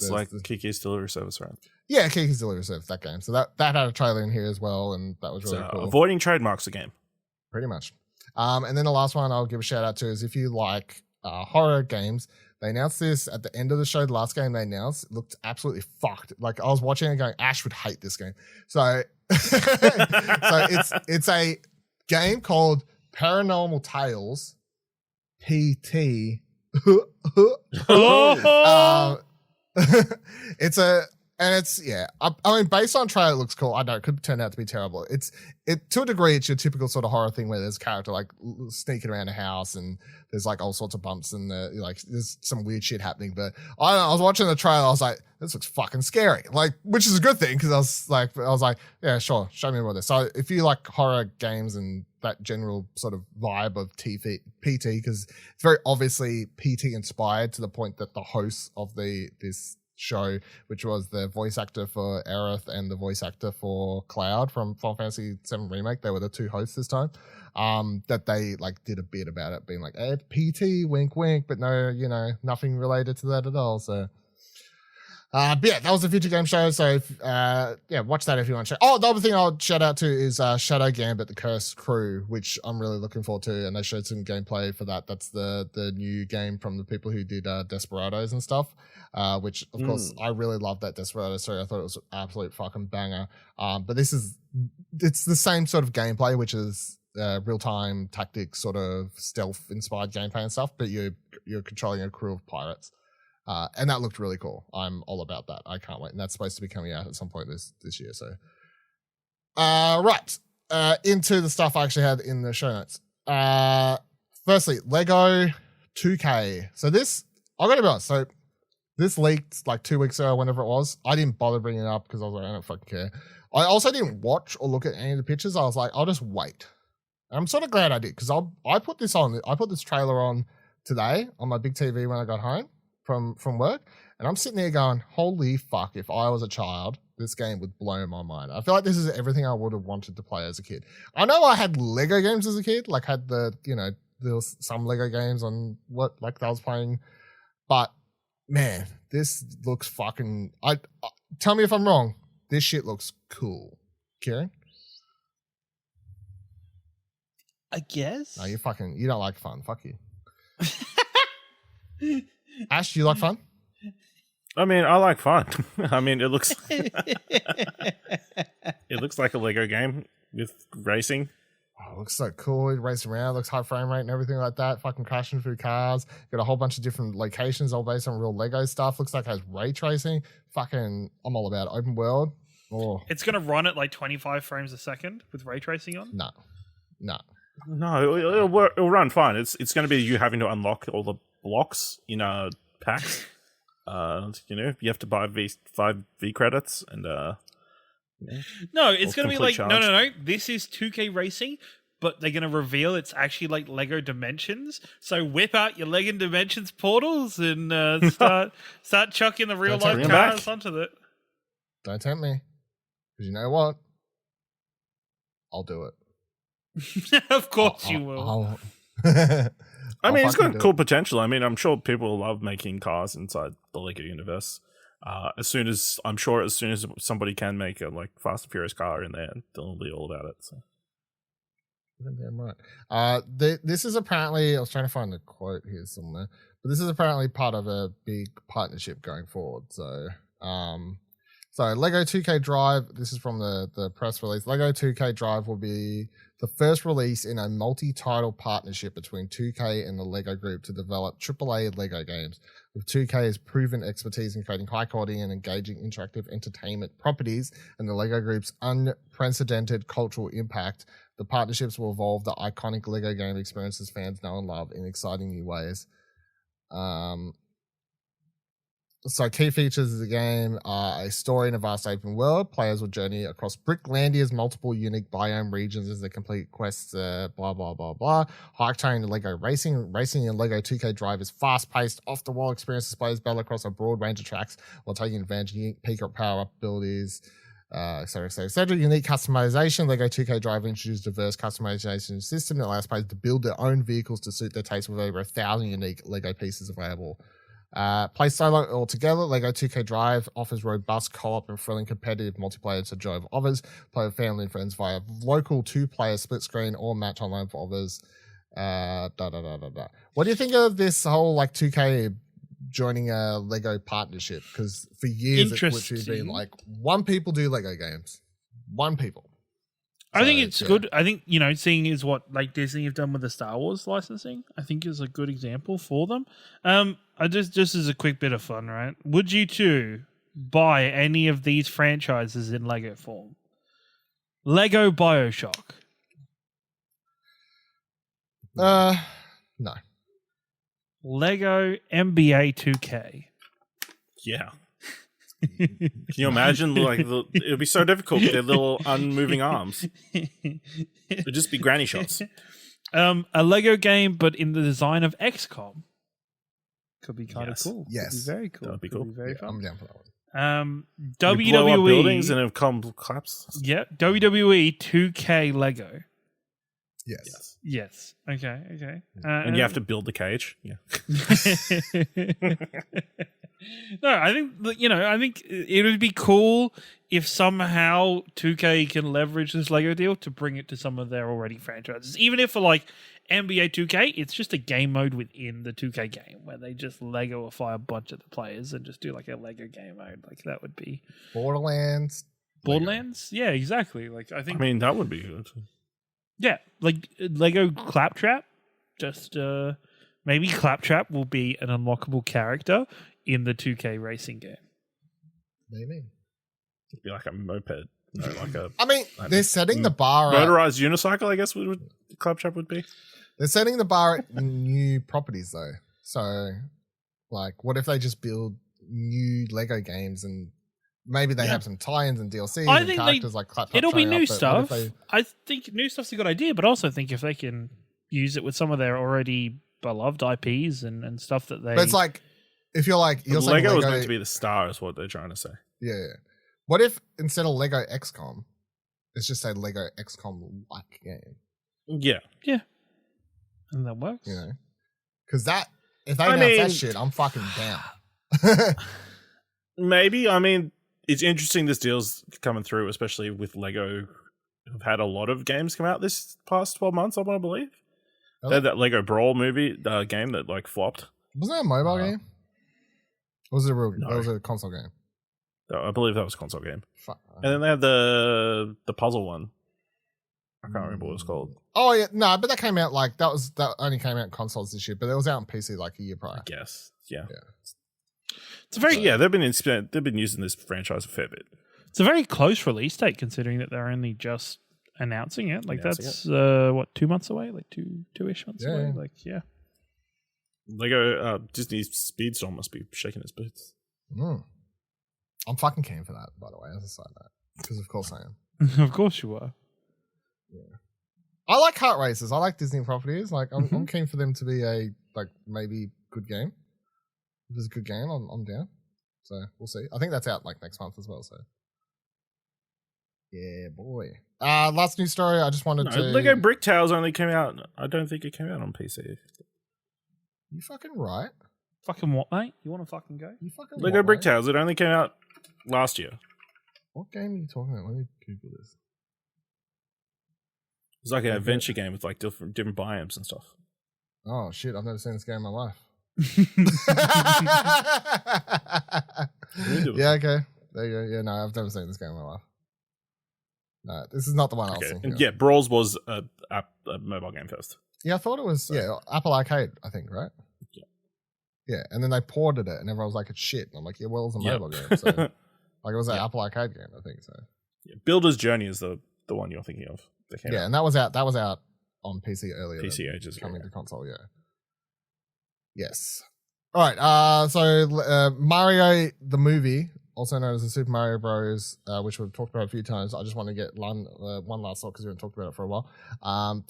like Kiki's Delivery Service, right? Yeah, Kiki's Delivery Service, that game. So that had a trailer in here as well, and that was really cool. Avoiding trademarks again. Pretty much. And then the last one I'll give a shout out to is if you like horror games, they announced this at the end of the show. The last game they announced looked absolutely fucked. Like I was watching it going, Ash would hate this game. So it's a game called Paranormal Tales PT Oh! I mean, based on trailer, it looks cool. I know it could turn out to be terrible. It to a degree, it's your typical sort of horror thing where there's a character like sneaking around a house and there's like all sorts of bumps and like there's some weird shit happening. But I don't know, I was watching the trailer, I was like, this looks fucking scary. Like, which is a good thing because I was like, yeah, sure, show me more of this. So if you like horror games and that general sort of vibe of PT, because it's very obviously PT inspired to the point that the hosts of this show, which was the voice actor for Aerith and the voice actor for Cloud from Final Fantasy VII Remake, they were the two hosts this time, that they like did a bit about it being like, hey, PT, wink wink, but no, nothing related to that at all. So but yeah, that was the Future Game Show. So watch that if you want to check. Oh, the other thing I'll shout out to is Shadow Gambit, The Cursed Crew, which I'm really looking forward to, and they showed some gameplay for that. That's the new game from the people who did Desperados and stuff, which of course I really love that Desperados story. I thought it was an absolute fucking banger. But it's the same sort of gameplay, which is real-time tactics, sort of stealth-inspired gameplay and stuff, but you're controlling a crew of pirates. And that looked really cool. I'm all about that. I can't wait. And that's supposed to be coming out at some point this year. So, into the stuff I actually had in the show notes. Firstly, Lego 2K. So I got to be honest. So this leaked like 2 weeks ago, whenever it was. I didn't bother bringing it up because I was like, I don't fucking care. I also didn't watch or look at any of the pictures. I was like, I'll just wait. And I'm sort of glad I did because I put this trailer on today on my big TV when I got home from work, and I'm sitting there going, holy fuck, if I was a child, this game would blow my mind. I feel like this is everything I would have wanted to play as a kid. I know I had Lego games as a kid, like had there was some Lego games on what like I was playing, but man, this looks fucking, tell me if I'm wrong, this shit looks cool. Kieran? I guess. No, you don't like fun. Fuck you. Ash, do you like fun? I mean, I like fun. I mean, it looks like a Lego game with racing. Oh, it looks so cool. It races around, looks high frame rate and everything like that. Fucking crashing through cars. Got a whole bunch of different locations all based on real Lego stuff. Looks like it has ray tracing. Fucking, I'm all about it. Open world. Oh. It's going to run at like 25 frames a second with ray tracing on? No, it'll run fine. It's going to be you having to unlock all the blocks in a pack. You have to buy 5 V credits and no, it's going to be like charge. No. This is 2K Racing, but they're going to reveal it's actually like Lego Dimensions. So whip out your Lego Dimensions portals and start chucking the real life cars onto it. Don't tempt me, because you know what? I'll do it. Of course you will. I mean, it's got cool potential. I mean, I'm sure people will love making cars inside the Lego universe. As soon as somebody can make a like Fast and Furious car in there, they'll be all about it. So. Damn right. This is apparently, I was trying to find the quote here somewhere, but this is apparently part of a big partnership going forward. So, Lego 2K Drive, this is from the press release. Lego 2K Drive will be the first release in a multi-title partnership between 2K and the Lego Group to develop AAA Lego games. With 2K's proven expertise in creating high-quality and engaging interactive entertainment properties and the Lego Group's unprecedented cultural impact, the partnerships will evolve the iconic Lego game experiences fans know and love in exciting new ways. So key features of the game are a story in a vast open world. Players will journey across Bricklandia's multiple unique biome regions as they complete quests, blah, blah, blah, blah. High-octane Lego racing. Racing in Lego 2K Drive is fast-paced, off-the-wall experiences. Players battle across a broad range of tracks while taking advantage of unique peak power-up abilities, etc., etc., etc. Unique customization. Lego 2K Drive introduced a diverse customization system that allows players to build their own vehicles to suit their taste with over 1,000 unique Lego pieces available. Play solo or together. Lego 2K Drive offers robust co-op and thrilling competitive multiplayer to enjoy with others. Play with family and friends via local 2-player split screen or match online for others. What do you think of this whole like 2K joining a Lego partnership? Because for years it's literally been like one people do Lego games. One people. I think it's good. I think, seeing is what like Disney have done with the Star Wars licensing, I think is a good example for them. I just as a quick bit of fun, right? Would you two buy any of these franchises in Lego form? Lego BioShock. No. Lego NBA 2K. Yeah. Can you imagine? Like, it would be so difficult with their little unmoving arms. It would just be granny shots. A Lego game, but in the design of XCOM. Could be kind of cool. Yes. Could be very cool. That would be cool. Could be very fun. I'm down for that one. WWE. You blow up buildings and have collapse. Yeah. WWE 2K Lego. Yes. Okay. And you have to build the cage. Yeah. No, I think it would be cool if somehow 2K can leverage this Lego deal to bring it to some of their already franchises. Even if for like NBA 2K, it's just a game mode within the 2K game where they just Legoify a bunch of the players and just do like a Lego game mode. Like that would be Borderlands. Yeah, exactly. Like I think. That would be good. Yeah, like Lego Claptrap. Just maybe Claptrap will be an unlockable character in the 2K racing game. Maybe. It'd be like a moped. No, like a. They're setting the bar at motorized unicycle, I guess would Claptrap would be. They're setting the bar at new properties though. So, like, what if they just build new Lego games and maybe they have some tie-ins and DLC and characters like Claptrap. It'll be new up, stuff. I think new stuff's a good idea, but I also think if they can use it with some of their already beloved IPs and stuff that they. But it's like, if you're like, you're saying Lego was meant to be the star, is what they're trying to say. Yeah. What if instead of Lego XCOM, it's just a Lego XCOM like game? Yeah. And that works. Because if they announce that shit, I'm fucking down. Maybe. It's interesting this deal's coming through, especially with Lego. Have had a lot of games come out this past 12 months, I want to believe. They had that Lego Brawl movie game that like flopped. Wasn't that a mobile game? Or was it a real game? No. That was a console game. I believe that was a console game. Fuck. And then they had the puzzle one. I can't remember what it was called. Oh yeah, no, but that came out that only came out in consoles this year, but it was out on PC like a year prior. I guess. Yeah. It's a very they've been using this franchise a fair bit. It's a very close release date considering that they're only just announcing it. Like that's 2 months away, like two-ish months away. Like Lego Disney's Speedstorm must be shaking its boots. I'm fucking keen for that, by the way, as a side note, because of course I am. Of course you are. Yeah, I like kart races. I like Disney properties. Like I'm keen for them to be a maybe good game. If it's a good game, I'm down. So we'll see. I think that's out like next month as well. So yeah, boy. Last news story. I just wanted to. Lego Brick Tales only came out. I don't think it came out on PC. You fucking right. Fucking what, mate? You want to fucking go? You fucking Lego Brick Tales. It only came out last year. What game are you talking about? Let me Google this. It's like an adventure game with like different biomes and stuff. Oh shit! I've never seen this game in my life. Yeah, okay. There you go. Yeah, no, I've never seen this game in my life. No, this is not the one I was thinking. Yeah, Brawls was a mobile game first. Yeah, I thought it was Apple Arcade, I think, right? Yeah. Yeah, and then they ported it and everyone was like, it's shit. And I'm like, yeah, well, it's a mobile game. So like it was an Apple Arcade game, I think so. Yeah, Builder's Journey is the one you're thinking of. Yeah, and that was out on PC earlier. PC ages coming to console, Yes. All right. So Mario the movie, also known as the Super Mario Bros., which we've talked about a few times. I just want to get one last thought because we haven't talked about it for a while.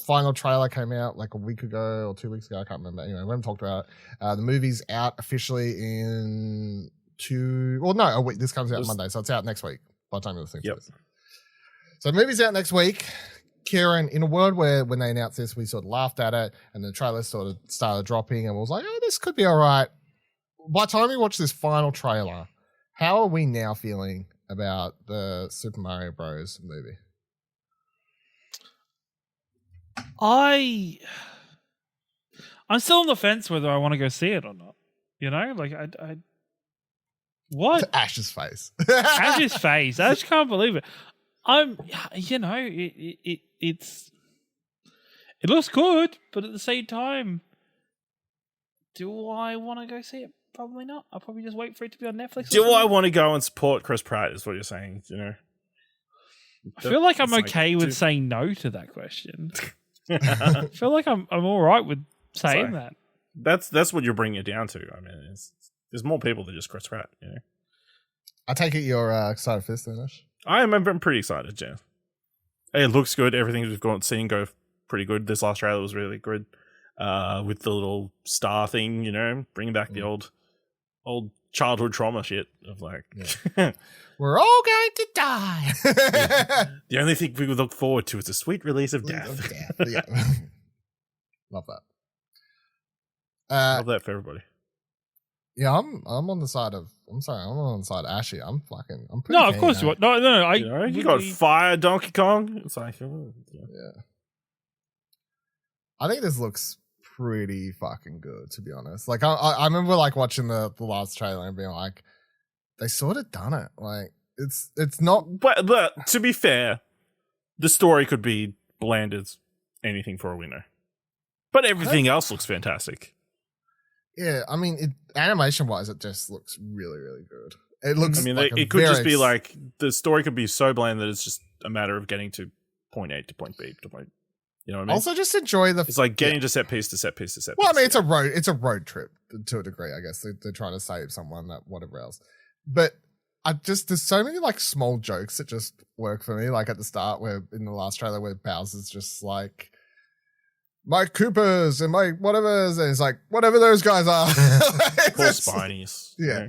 Final trailer came out like a week ago or 2 weeks ago. I can't remember. Anyway, we haven't talked about it. The movie's out officially in a week. This comes out Monday, so it's out next week by the time you're listening to this. So the movie's out next week. Kieran, in a world where when they announced this, we sort of laughed at it and the trailer sort of started dropping and was like, oh, this could be all right. By the time we watch this final trailer, how are we now feeling about the Super Mario Bros. Movie? I'm still on the fence whether I want to go see it or not. You know, like what? Ash's face. Ash's face. I just can't believe it. it looks good, but at the same time, do I want to go see it? Probably not. I'll probably just wait for it to be on Netflix. Do I want to go and support Chris Pratt? Is what you're saying? You know, I feel like I'm okay with saying no to that question. I feel like I'm all right with saying that. That's what you're bringing it down to. I mean, there's more people than just Chris Pratt. You know. I take it you're excited for this, Dinesh? I'm pretty excited, yeah. It looks good. Everything we've seen go pretty good. This last trailer was really good. With the little star thing, you know, bringing back the old childhood trauma shit of like, we're all going to die. The only thing we would look forward to is the sweet release of death. Yeah. Love that. Love that for everybody. Yeah, I'm on the side of. I'm sorry, I'm on the side of Ashy. I'm pretty. No, of course you are. No. You got fire, Donkey Kong. It's like, yeah. I think this looks pretty fucking good, to be honest. Like, I remember like watching the last trailer and being like, they sort of done it. Like, it's not. But to be fair, the story could be bland as anything for a winner. But everything else looks fantastic. Yeah, I mean, animation-wise, it just looks really, really good. It looks. I mean, like it could just be like the story could be so bland that it's just a matter of getting to point A to point B to point. You know what I mean? Also, just enjoy the. It's like getting to set piece to set piece to set piece. Well, I mean, it's a road trip to a degree, I guess. They're trying to save someone, that whatever else. But there's so many like small jokes that just work for me. Like at the start, where in the last trailer, where Bowser's just like, my Coopers and my whatever's, and it's like, whatever those guys are. Poor Spinies. Yeah.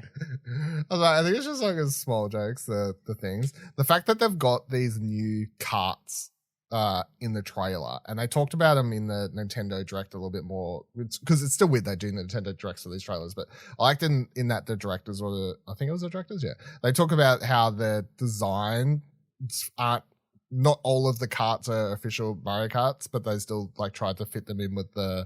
I think it's just like a small jokes, the things. The fact that they've got these new carts in the trailer, and they talked about them in the Nintendo Direct a little bit more, because it's still weird they do Nintendo Directs for these trailers, but I liked in that the directors, I think it was the directors, yeah. They talk about how the design aren't, not all of the carts are official Mario Karts, but they still like tried to fit them in with the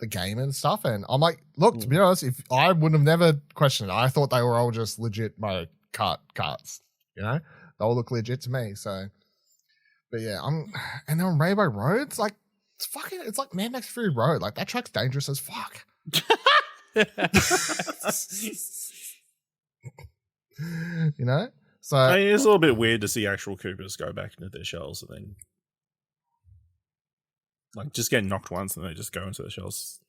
game and stuff. And I'm like, look, to be honest, if I would have never questioned it, I thought they were all just legit Mario Kart carts. You know, they all look legit to me. So, but yeah, and they're on Rainbow Roads. Like it's like Mad Max Fury Road. Like that track's dangerous as fuck. You know. So I mean, it's a little bit weird to see actual Coopers go back into their shells and then like just get knocked once and they just go into the shells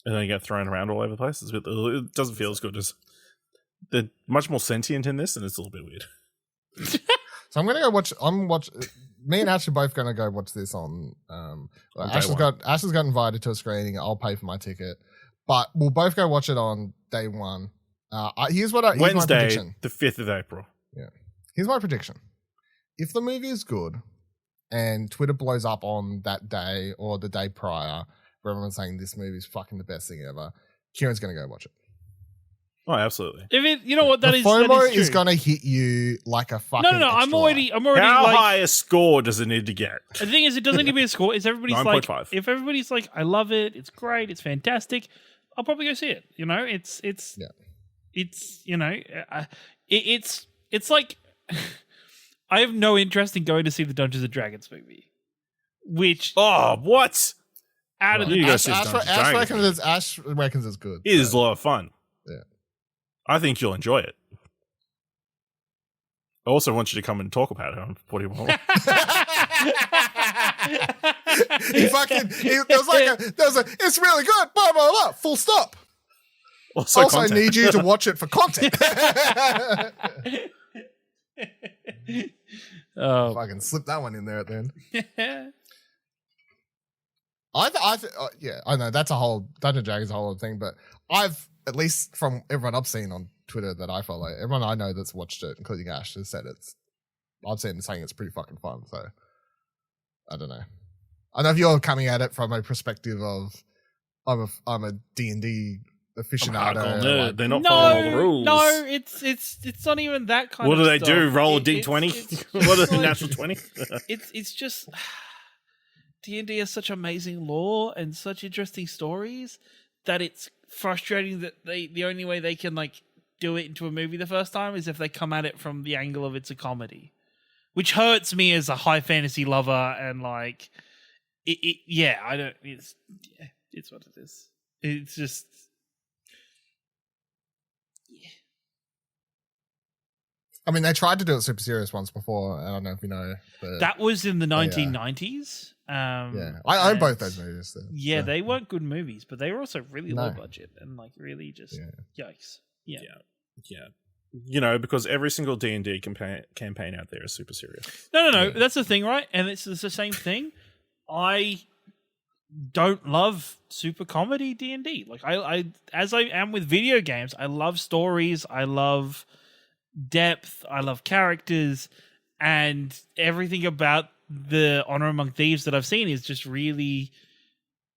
and then get thrown around all over the place. It doesn't feel as good as they're much more sentient in this, and it's a little bit weird. So I'm gonna go watch. Me and Ash are both gonna go watch this on. Ash has got invited to a screening. I'll pay for my ticket, but we'll both go watch it on day one. Here's my prediction. The 5th of April. Yeah. Here's my prediction. If the movie is good and Twitter blows up on that day or the day prior, where everyone's saying this movie is fucking the best thing ever, Kieran's going to go watch it. Oh, absolutely. You know what? The FOMO is going to hit you like a fucking. No. I'm already. How like, high a score does it need to get? The thing is, it doesn't need to be a score. It's everybody's 9.5. like, if everybody's like, I love it, it's great, it's fantastic, I'll probably go see it. You know, it's you know, it's like I have no interest in going to see the Dungeons and Dragons movie. Which what? Out of Ash reckons it's good. It is a lot of fun. Yeah, I think you'll enjoy it. I also want you to come and talk about it on 41. It's really good. Blah blah blah. Full stop. Also, I need you to watch it for content. Oh, fucking slip that one in there at the end. Yeah, I know that's a whole Dungeon Dragons a whole other thing, but I've, at least from everyone I've seen on Twitter that I follow, everyone I know that's watched it, including Ash, has said I've seen them saying it's pretty fucking fun. So I don't know. I know if you're coming at it from a perspective of I'm a D&D aficionado. They're not following all the rules. No, it's not even that kind of stuff. What do they do? Roll a D20? What is a natural 20? It's just D&D has such amazing lore and such interesting stories that it's frustrating that the only way they can like do it into a movie the first time is if they come at it from the angle of it's a comedy. which hurts me as a high fantasy lover, and like, I don't. It's what it is. It's just. I mean, they tried to do it super serious once before. I don't know if you know. That was in the 1990s. Yeah, I own both those movies. So. They weren't good movies, but they were also really low budget and like really just yikes. Yeah. You know, because every single D&D campaign out there is super serious. No. Yeah. That's the thing, right? And it's the same thing. I don't love super comedy D&D. Like I as I am with video games, I love stories. I love depth. I love characters, and everything about the Honor Among Thieves that I've seen is just really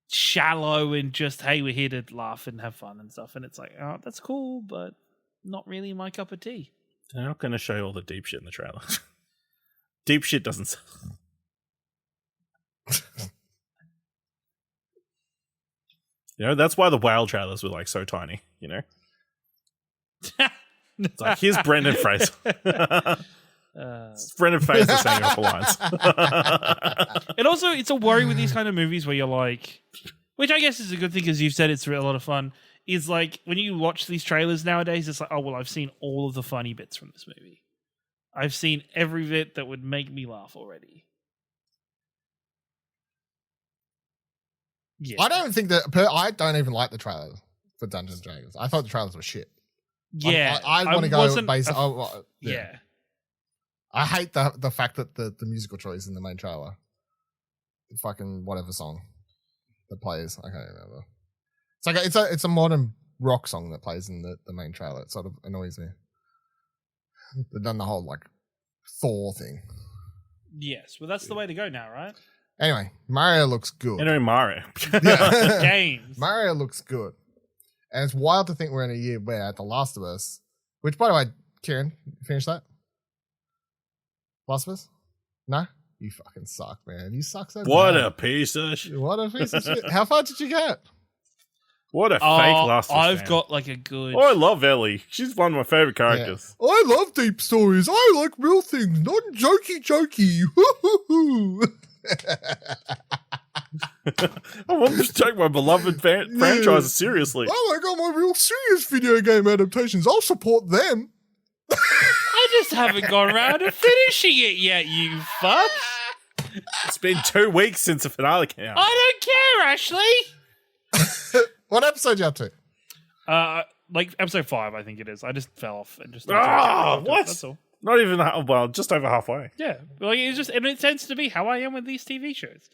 shallow and just, hey, we're here to laugh and have fun and stuff. And it's like, oh, that's cool, but not really my cup of tea. They're not going to show you all the deep shit in the trailer. Deep shit doesn't sell. You know, that's why the whale trailers were like so tiny, you know? It's like, here's Brendan Fraser. Brendan Fraser saying a couple lines. And also, it's a worry with these kind of movies where you're like, which I guess is a good thing because you've said it's a lot of fun, is like when you watch these trailers nowadays, it's like, oh, well, I've seen all of the funny bits from this movie. I've seen every bit that would make me laugh already. Yeah. I don't think that. I don't even like the trailers for Dungeons & Dragons. I thought the trailers were shit. Yeah, I want to go based. Yeah. I hate the fact that the musical choice in the main trailer, the fucking whatever song that plays, I can't remember. It's like it's a modern rock song that plays in the main trailer. It sort of annoys me. They've done the whole like Thor thing. Yes, well that's the way to go now, right? Anyway, Mario looks good. You know, Mario. Games. Mario looks good. And it's wild to think we're in a year where The Last of Us, which, by the way, Kieran, you finished that? Last of Us? No? You fucking suck, man. You suck so bad. What a piece of shit. What a piece of shit. How far did you get? What a fake Last of Us I've fan. got like a good... Oh, I love Ellie. She's one of my favourite characters. Yeah. I love deep stories. I like real things, not jokey. I want to take my beloved franchises seriously. I got my real serious video game adaptations. I'll support them. I just haven't gone around to finishing it yet, you fuck. It's been 2 weeks since the finale came out. I don't care, Ashley. What episode you up to? Like episode 5, I think it is. I just fell off and just. What? That's all. Not even just over halfway. Yeah, like it's just, and it tends to be how I am with these TV shows.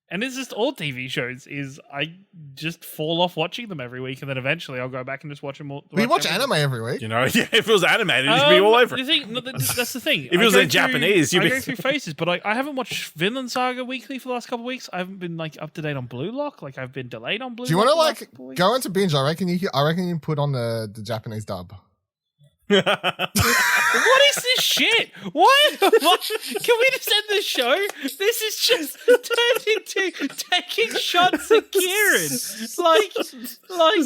And it's just all TV shows is I just fall off watching them every week, and then eventually I'll go back and just watch them all. We watch anime every week. You know, yeah, if it was animated, it'd be all over. That's the thing. If it was in Japanese, I go through phases, but I haven't watched Vinland Saga weekly for the last couple of weeks. I haven't been like up to date on Blue Lock. Like I've been delayed on Blue Lock. Do you want to like go into binge? I reckon you can put on the Japanese dub. What is this shit? What? Can we just end the show? This is just turned into taking shots at Kieran. Like this is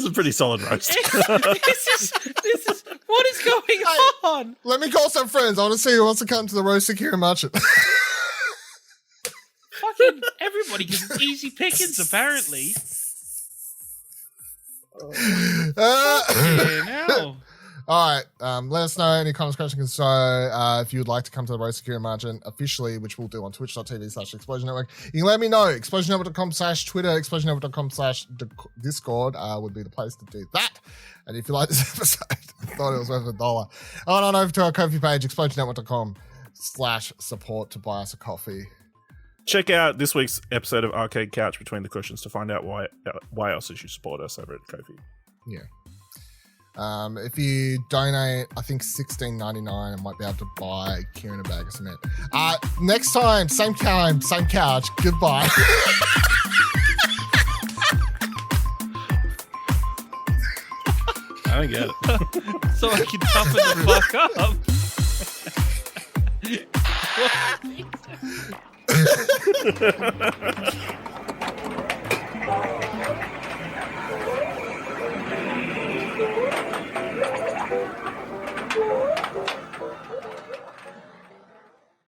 a pretty solid roast. This is what is going on? Let me call some friends. I want to see who wants to come to the roast of Kieran Marchant. Fucking everybody, because it's easy pickings apparently. Now. All right, let us know any comments, questions, so if you would like to come to the Roast of Kieran Marchant officially, which we'll do on twitch.tv/Explosion Network. You can let me know. ExplosionNetwork.com/Twitter, ExplosionNetwork.com/Discord would be the place to do that. And if you like this episode, thought it was worth $1, on over to our Ko-fi page, ExplosionNetwork.com/support to buy us a coffee. Check out this week's episode of Arcade Couch Between the Cushions to find out why else you should support us over at Ko-fi. Yeah. If you donate, I think $16.99, I might be able to buy Kieran a bag of cement. Next time, same couch. Goodbye. I don't get it. So I can toughen the fuck up.